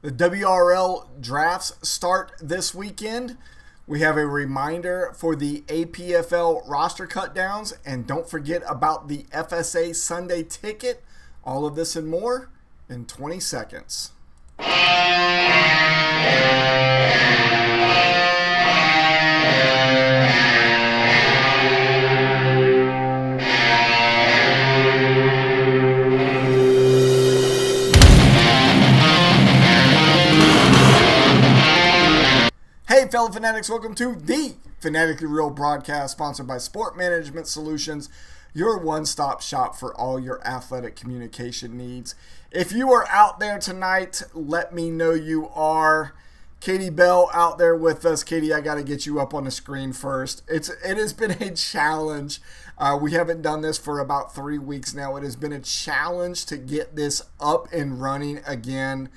The WRL Drafts start this weekend. We have a reminder for the APFL roster cutdowns, and don't forget about the FSA Sunday Ticket. All of this and more in 20 seconds. Hey fellow fanatics, welcome to the Fanatically Real broadcast sponsored by Sport Management Solutions, your one-stop shop for all your athletic communication needs. If you are out there tonight, let me know you are. Katie Bell out there with us. Katie, I got to get you up on the screen first. It has been a challenge. We haven't done this for about 3 weeks now. It has been a challenge to get this up and running again.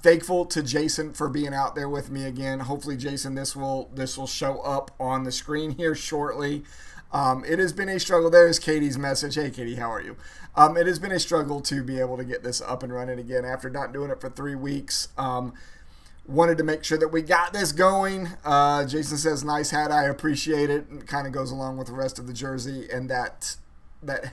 Thankful to Jason for being out there with me again. Hopefully, Jason, this will show up on the screen here shortly. It has been a struggle. There's Katie's message. Hey, Katie, how are you? It has been a struggle to be able to get this up and running again after not doing it for 3 weeks. Wanted to make sure that we got this going. Jason says, nice hat. I appreciate it. It kind of goes along with the rest of the jersey and that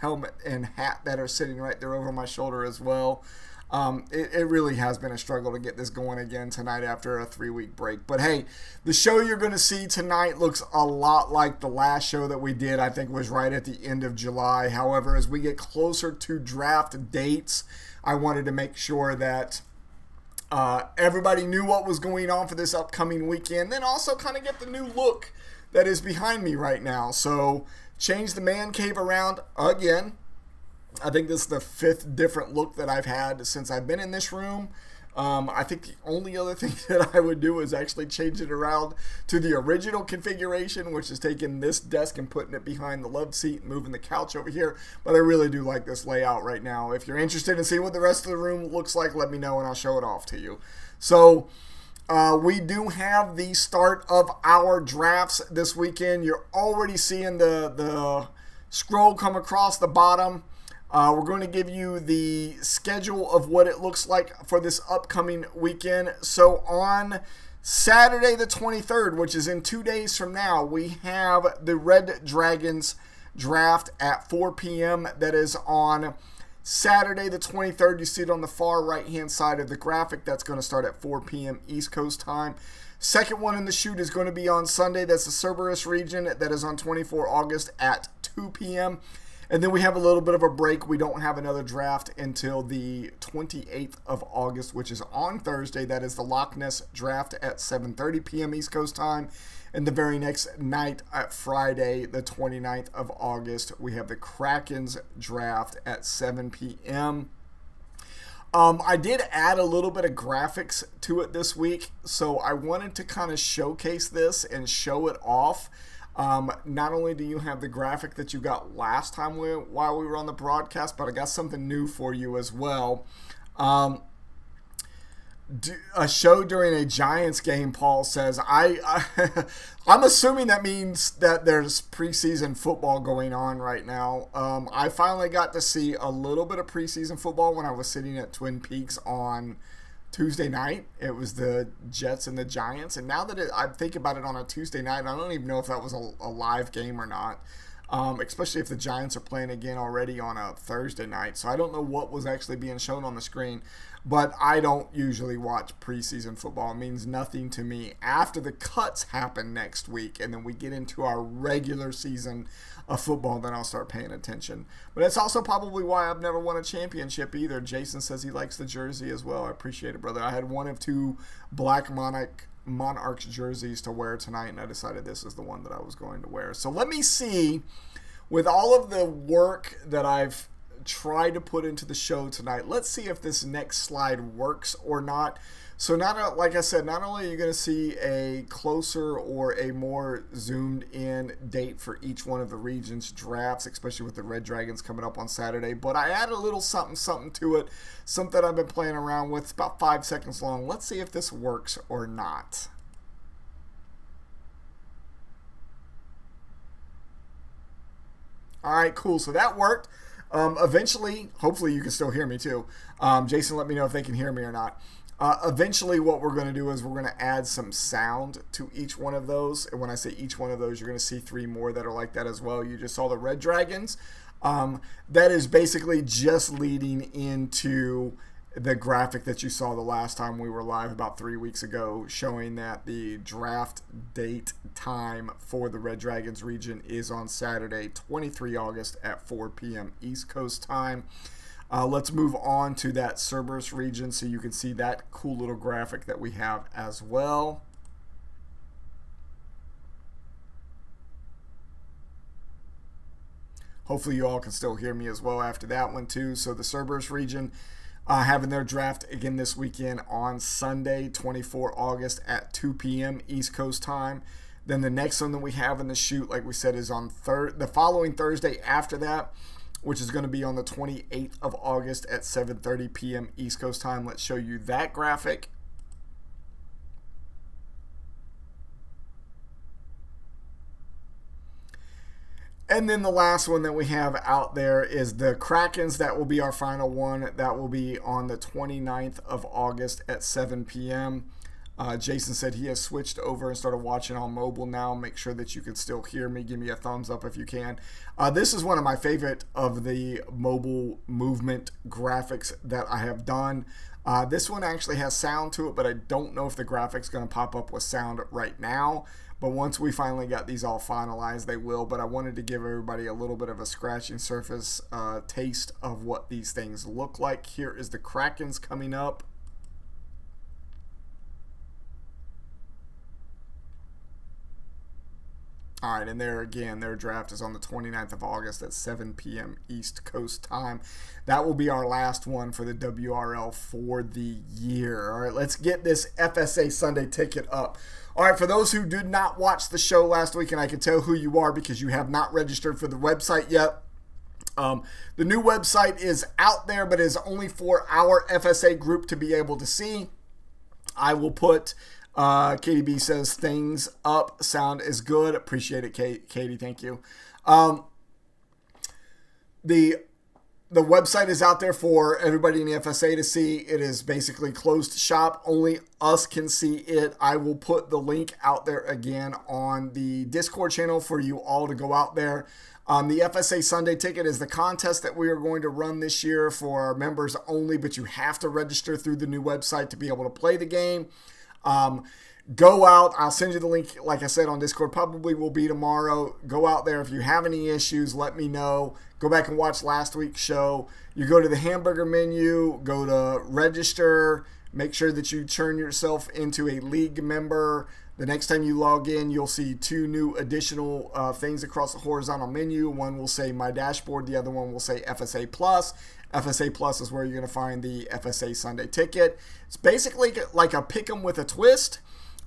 helmet and hat that are sitting right there over my shoulder as well. It really has been a struggle to get this going again tonight after a 3-week break. But hey, the show you're going to see tonight looks a lot like the last show that we did, I think was right at the end of July. However, as we get closer to draft dates, I wanted to make sure that everybody knew what was going on for this upcoming weekend, then also kind of get the new look that is behind me right now. So change the man cave around again. I think this is the 5th different look that I've had since I've been in this room. I think the only other thing that I would do is actually change it around to the original configuration, which is taking this desk and putting it behind the love seat and moving the couch over here. But I really do like this layout right now. If you're interested in seeing what the rest of the room looks like, let me know and I'll show it off to you. So we do have the start of our drafts this weekend. You're already seeing the scroll come across the bottom. We're going to give you the schedule of what it looks like for this upcoming weekend. So on Saturday the 23rd, which is in 2 days from now, we have the Red Dragons draft at 4 p.m. That is on Saturday the 23rd. You see it on the far right-hand side of the graphic. That's going to start at 4 p.m. East Coast time. Second one in the shoot is going to be on Sunday. That's the Cerberus region. That is on 24 August at 2 p.m. And then we have a little bit of a break. We don't have another draft until the 28th of August, which is on Thursday. That is the Loch Ness draft at 7:30 p.m. East Coast time. And the very next night, at Friday, the 29th of August, we have the Kraken's draft at 7 p.m. I did add a little bit of graphics to it this week, so I wanted to kind of showcase this and show it off. Not only do you have the graphic that you got last time while we were on the broadcast, but I got something new for you as well. A show during a Giants game, Paul says. I'm assuming that means that there's preseason football going on right now. I finally got to see a little bit of preseason football when I was sitting at Twin Peaks on Tuesday night. It was the Jets and the Giants, and now that I think about it on a Tuesday night, I don't even know if that was a live game or not, especially if the Giants are playing again already on a Thursday night. So I don't know what was actually being shown on the screen, but I don't usually watch preseason football. It means nothing to me. After the cuts happen next week and then we get into our regular season of football, then I'll start paying attention. But that's also probably why I've never won a championship either. Jason says he likes the jersey as well. I appreciate it, brother. I had one of 2 Black Monarchs jerseys to wear tonight, and I decided this is the one that I was going to wear. So let me see, with all of the work that I've tried to put into the show tonight, let's see if this next slide works or not. So like I said, not only are you going to see a closer or a more zoomed in date for each one of the region's drafts, especially with the Red Dragons coming up on Saturday, but I added a little something to it, something I've been playing around with. It's about 5 seconds long. Let's see if this works or not. All right, cool. So that worked. Eventually, hopefully you can still hear me too. Jason, let me know if they can hear me or not. Eventually, what we're going to do is we're going to add some sound to each one of those. And when I say each one of those, you're going to see 3 more that are like that as well. You just saw the Red Dragons. That is basically just leading into the graphic that you saw the last time we were live about 3 weeks ago, showing that the draft date time for the Red Dragons region is on Saturday, 23 August at 4 p.m. East Coast time. Let's move on to that Cerberus region so you can see that cool little graphic that we have as well. Hopefully you all can still hear me as well after that one too. So the Cerberus region having their draft again this weekend on Sunday, 24 August at 2 p.m. East Coast time. Then the next one that we have in the shoot, like we said, is on the following Thursday after that, which is going to be on the 28th of August at 7:30 p.m. East Coast time. Let's show you that graphic. And then the last one that we have out there is the Krakens. That will be our final one. That will be on the 29th of August at 7 p.m. Jason said he has switched over and started watching on mobile now. Make sure that you can still hear me. Give me a thumbs up if you can. This is one of my favorite of the mobile movement graphics that I have done. This one actually has sound to it, but I don't know if the graphic's going to pop up with sound right now. But once we finally got these all finalized, they will. But I wanted to give everybody a little bit of a scratching surface taste of what these things look like. Here is the Krakens coming up. All right, and there again, their draft is on the 29th of August at 7 p.m. East Coast time. That will be our last one for the WRL for the year. All right, let's get this FSA Sunday Ticket up. All right, for those who did not watch the show last week, and I can tell who you are because you have not registered for the website yet. The new website is out there, but is only for our FSA group to be able to see. I will put... KDB says things up, sound is good. Appreciate it, Katie. Thank you. The website is out there for everybody in the FSA to see. It is basically closed shop. Only us can see it. I will put the link out there again on the Discord channel for you all to go out there. The FSA Sunday Ticket is the contest that we are going to run this year for our members only, but you have to register through the new website to be able to play the game. Go out. I'll send you the link, like I said, on Discord. Probably will be tomorrow. Go out there. If you have any issues, let me know. Go back and watch last week's show. You go to the hamburger menu, go to register, make sure that you turn yourself into a league member. The next time you log in, you'll see 2 new additional things across the horizontal menu. One will say My Dashboard. The other one will say FSA Plus. FSA Plus is where you're going to find the FSA Sunday Ticket. It's basically like a pick'em with a twist.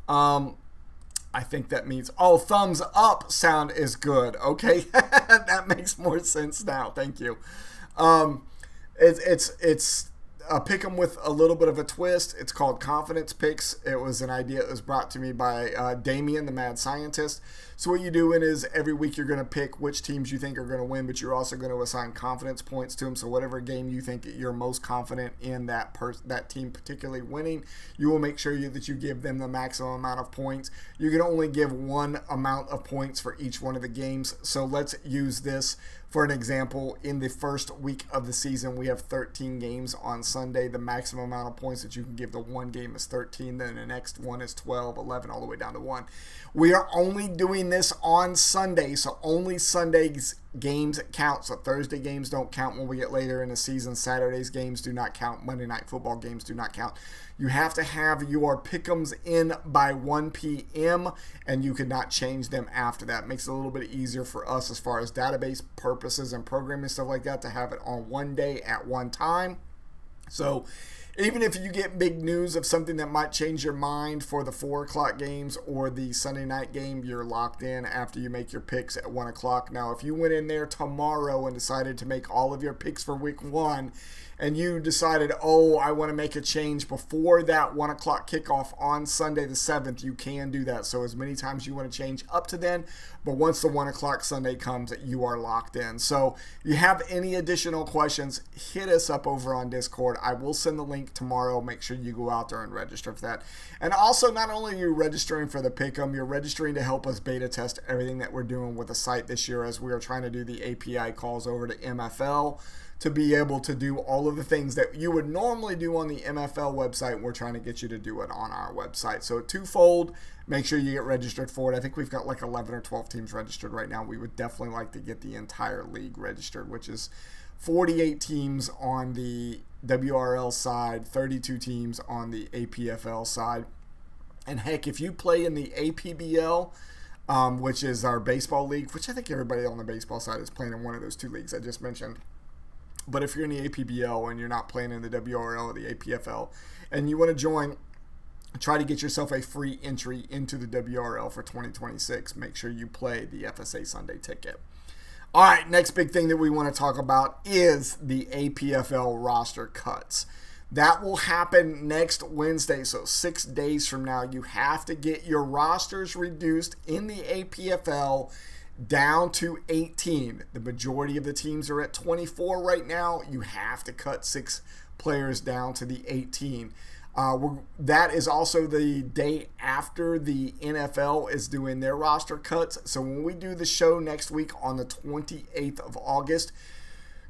I think that means, oh, thumbs up sound is good. Okay, that makes more sense now. Thank you. It's a pick'em with a little bit of a twist. It's called Confidence Picks. It was an idea that was brought to me by Damien, the mad scientist. So what you're doing is every week you're going to pick which teams you think are going to win, but you're also going to assign confidence points to them. So whatever game you think you're most confident in that team particularly winning, you will make sure that you give them the maximum amount of points. You can only give one amount of points for each one of the games. So let's use this for an example. In the first week of the season, we have 13 games on Sunday. The maximum amount of points that you can give to one game is 13. Then the next one is 12, 11, all the way down to 1. We are only doing this on Sunday, so only Sunday's games count. So Thursday games don't count when we get later in the season. Saturday's games do not count. Monday Night Football games do not count. You have to have your pick'ems in by 1 p.m. and you cannot change them after that. Makes it a little bit easier for us as far as database purposes and programming stuff like that to have it on one day at one time. So even if you get big news of something that might change your mind for the 4 o'clock games or the Sunday night game, you're locked in after you make your picks at 1 o'clock. Now, if you went in there tomorrow and decided to make all of your picks for week 1 and you decided, oh, I want to make a change before that 1 o'clock kickoff on Sunday the 7th, you can do that. So as many times you want to change up to then, but once the 1 o'clock Sunday comes, you are locked in. So if you have any additional questions, hit us up over on Discord. I will send the link tomorrow. Make sure you go out there and register for that. And also, not only are you registering for the Pick'em, you're registering to help us beta test everything that we're doing with the site this year, as we are trying to do the API calls over to MFL to be able to do all of the things that you would normally do on the MFL website. We're trying to get you to do it on our website. So twofold, make sure you get registered for it. I think we've got like 11 or 12 teams registered right now. We would definitely like to get the entire league registered, which is 48 teams on the WRL side, 32 teams on the APFL side. And heck, if you play in the APBL, which is our baseball league, which I think everybody on the baseball side is playing in one of those two leagues I just mentioned. But if you're in the APBL and you're not playing in the WRL or the APFL and you want to join, try to get yourself a free entry into the WRL for 2026. Make sure you play the FSA Sunday Ticket. All right, next big thing that we want to talk about is the APFL roster cuts. That will happen next Wednesday, so 6 days from now. You have to get your rosters reduced in the APFL down to 18. The majority of the teams are at 24 right now. You have to cut 6 players down to the 18. That is also the day after the NFL is doing their roster cuts. So when we do the show next week on the 28th of August,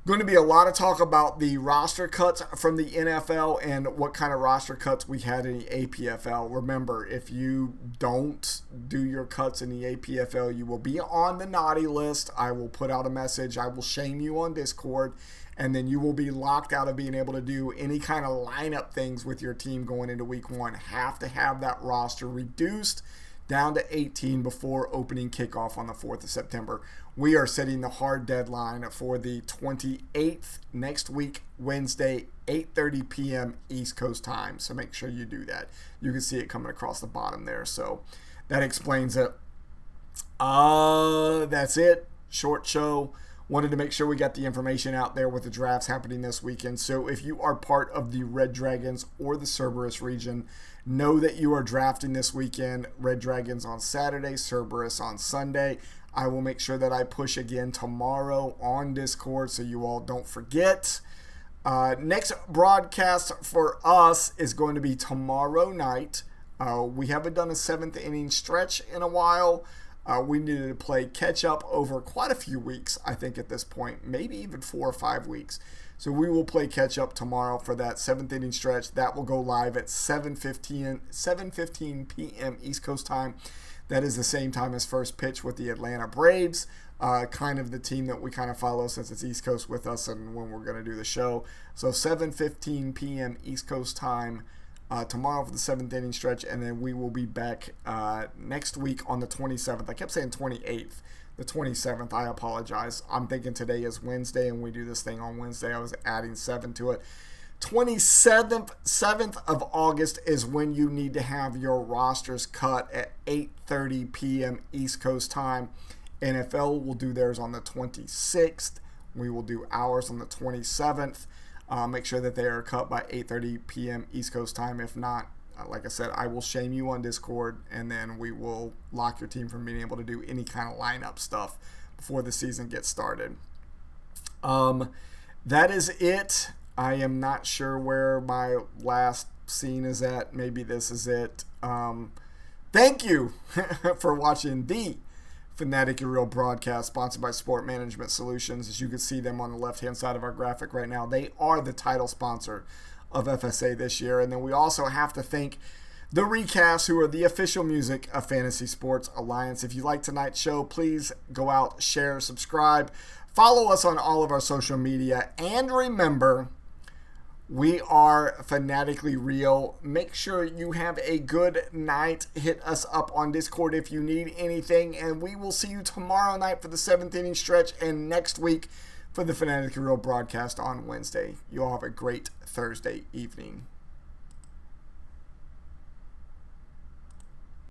going to be a lot of talk about the roster cuts from the NFL and what kind of roster cuts we had in the APFL. Remember, if you don't do your cuts in the APFL, you will be on the naughty list. I will put out a message. I will shame you on Discord, and then you will be locked out of being able to do any kind of lineup things with your team going into week 1. Have to have that roster reduced down to 18 before opening kickoff on the 4th of September. We are setting the hard deadline for the 28th next week, Wednesday, 8:30 p.m. East Coast time. So make sure you do that. You can see it coming across the bottom there. So that explains it. That's it. Short show. Wanted to make sure we got the information out there with the drafts happening this weekend. So if you are part of the Red Dragons or the Cerberus region, know that you are drafting this weekend. Red Dragons on Saturday, Cerberus on Sunday. I will make sure that I push again tomorrow on Discord so you all don't forget. Next broadcast for us is going to be tomorrow night. We haven't done a 7th inning stretch in a while. We needed to play catch up over quite a few weeks, I think, at this point, maybe even 4 or 5 weeks. So we will play catch up tomorrow for that 7th inning stretch. That will go live at 7:15 p.m. East Coast time. That is the same time as first pitch with the Atlanta Braves, kind of the team that we kind of follow since it's East Coast with us and when we're going to do the show. So 7:15 p.m. East Coast time tomorrow for the 7th inning stretch, and then we will be back next week on the 27th. I kept saying 28th. The 27th, I apologize. I'm thinking today is Wednesday, and we do this thing on Wednesday. I was adding 7 to it. 7th of August is when you need to have your rosters cut at 8:30 p.m. East Coast time. NFL will do theirs on the 26th. We will do ours on the 27th. Make sure that they are cut by 8:30 p.m. East Coast time. If not, like I said, I will shame you on Discord, and then we will lock your team from being able to do any kind of lineup stuff before the season gets started. That is it. I am not sure where my last scene is at. Maybe this is it. Thank you for watching the Fanatically Real broadcast sponsored by Sport Management Solutions. As you can see them on the left-hand side of our graphic right now, they are the title sponsor of FSA this year. And then we also have to thank the Recasts, who are the official music of Fantasy Sports Alliance. If you like tonight's show, please go out, share, subscribe, follow us on all of our social media, and remember, we are Fanatically Real. Make sure you have a good night. Hit us up on Discord if you need anything, and we will see you tomorrow night for the 7th inning stretch and next week for the Fanatically Real broadcast on Wednesday. You all have a great Thursday evening.